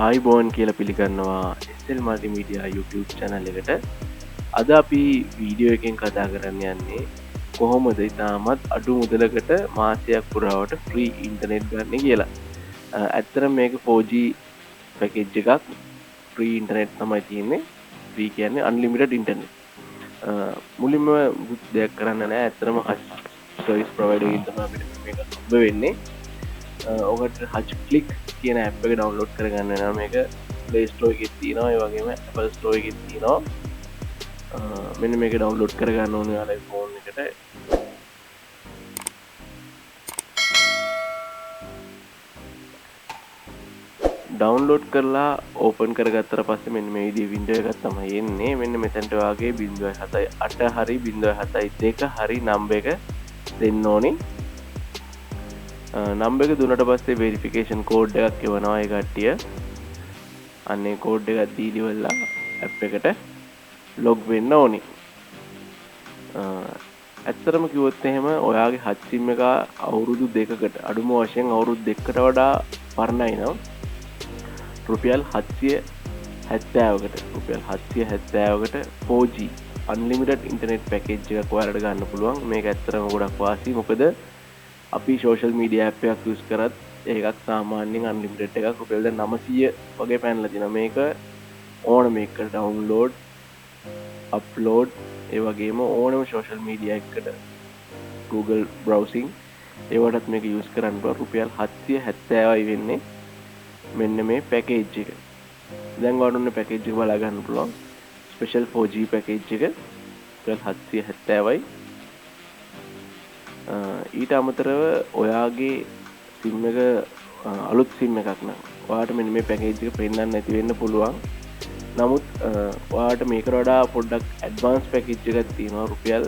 ආයිබෝන් කියලා පිළිගන්නවා SL multimedia YouTube channel එකට. අද අපි වීඩියෝ එකෙන් කතා කරන්න යන්නේ කොහොමද ඉතාමත් අඩු මුදලකට මාසයක් පුරාවට ෆ්‍රී ඉන්ටර්නෙට් ගන්න කියලා. ඇත්තටම මේක 4G පැකේජ් එකක්. ෆ්‍රී ඉන්ටර්නෙට් තමයි තියෙන්නේ. ෆ්‍රී කියන්නේ අන්ලිමිටඩ් ඉන්ටර්නෙට්. මුලින්ම දෙයක් කරන්න නෑ. ඇත්තටම සර්විස් ප්‍රොවයිඩර් එකෙන් තමයි අපිට මේක හම්බ වෙන්නේ. ඔකට හච් ක්ලික් කියන ඇප් එක ඩවුන්ලෝඩ් කරගන්න නම් මේක Play Store එකේ තියෙනවා. ඒ වගේම Apple Store එකේ තියෙනවා. මෙන්න මේක ඩවුන්ලෝඩ් කරගන්න ඕනේ ඔයාලගේ ෆෝන් එකට. ඩවුන්ලෝඩ් කරලා ඕපන් කරගත්තට පස්සේ මෙන්න මේ විදිහේ වින්ඩෝ එකක් තමයි එන්නේ. මෙන්න මෙතනට වාගේ 0.78 හරි 0.72 හරි නම්බර් එක දෙන්න ඕනේ. නම්බර් එක දුන්නට පස්සේ වෙරිෆිකේෂන් කෝඩ් එකක් එවනවා ඒ කට්ටිය. අන්නේ කෝඩ් එකක් දීලි වෙලා ඇප් එකට ලොග් වෙන්න ඕනේ. ඇත්තටම කිව්වොත් එහෙම ඔයාගේ හච් සිම් එක අවුරුදු 2කට අඩුම වශයෙන් අවුරුදු 2කට වඩා පරණයි නම් රුපියල් 770කට 770කට 4G unlimited internet package එකක් ඔයාලට ගන්න පුළුවන්. මේක ඇත්තටම ගොඩක් වාසි. මොකද අපි social media app එකක් use කරත් ඒකත් සාමාන්‍යයෙන් unlimited එකක් රුපියල් 900 වගේ පැනලා තියෙනවා. මේක ඕන මේක download upload ඒ වගේම ඕනම social media එකකට Google browsing ඒවටත් මේක use කරන්න පුළුවන්. රුපියල් 770යි වෙන්නේ මෙන්න මේ පැකේජ් එක. දැන් ඔයාලට ඔන්න පැකේජ් එක බලා ගන්න පුළුවන්. ස්පෙෂල් 4G පැකේජ් එක රුපියල් 770යි. ඊට අමතරව ඔයාගේ සිම් එක අලුත් සිම් එකක් නම් ඔයාට මෙන්න මේ පැකේජ් එක පෙන්නන්න නැති වෙන්න පුළුවන්. නමුත් ඔයාට මේකට වඩා පොඩ්ඩක් ඇඩ්වාන්ස් පැකේජ් එකක් තියෙනවා රුපියල්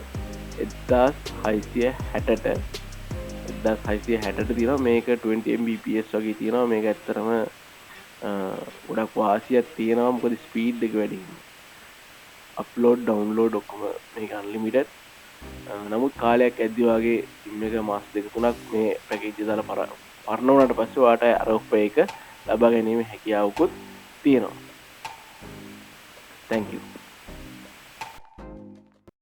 1660ට තියෙනවා. මේක 20 Mbps වගේ තියෙනවා. මේක ඇත්තටම ගොඩක් වාසියක් තියෙනවා. මොකද ස්පීඩ් එක වැඩි. අප්ලෝඩ් ඩවුන්ලෝඩ් ඔක්කොම මේක අන්ලිමිටඩ්. නමුත් කාලයක් ඇද්දි වගේ සිම් එක මාස දෙක තුනක් මේ පැකේජ් එක දාලා පරණ වුණාට පස්සේ ඔයාට අර ඔෆර් එක ලබා ගැනීම හැකියාවකුත් තියෙනවා. Thank you.